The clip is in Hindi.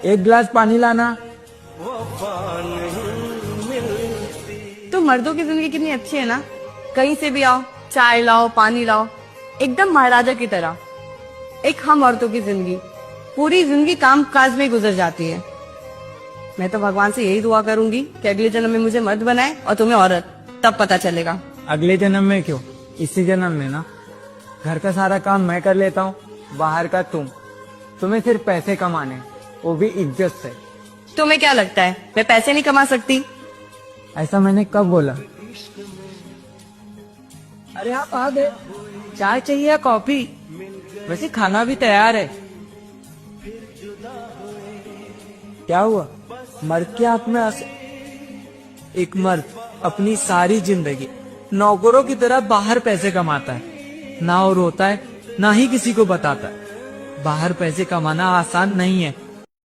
एक गिलास पानी लाना। तो मर्दों की जिंदगी कितनी अच्छी है ना, कहीं से भी आओ, चाय लाओ, पानी लाओ, एकदम महाराजा की तरह। एक हम औरतों की जिंदगी पूरी जिंदगी काम काज में गुजर जाती है। मैं तो भगवान से यही दुआ करूंगी कि अगले जन्म में मुझे मर्द बनाए और तुम्हें औरत, तब पता चलेगा। अगले जन्म में क्यों, इसी जन्म में ना। घर का सारा काम मैं कर लेता हूँ, बाहर का तुम। तुम्हें सिर्फ पैसे कमाने, वो भी इज्जत से। तुम्हें क्या लगता है मैं पैसे नहीं कमा सकती? ऐसा मैंने कब बोला? अरे आप आ गए। चाय चाहिए या कॉफी? वैसे खाना भी तैयार है। क्या हुआ, मर्द के हाथ में एक मर्द अपनी सारी जिंदगी नौकरों की तरह बाहर पैसे कमाता है, ना वो रोता है ना ही किसी को बताता है। बाहर पैसे कमाना आसान नहीं है,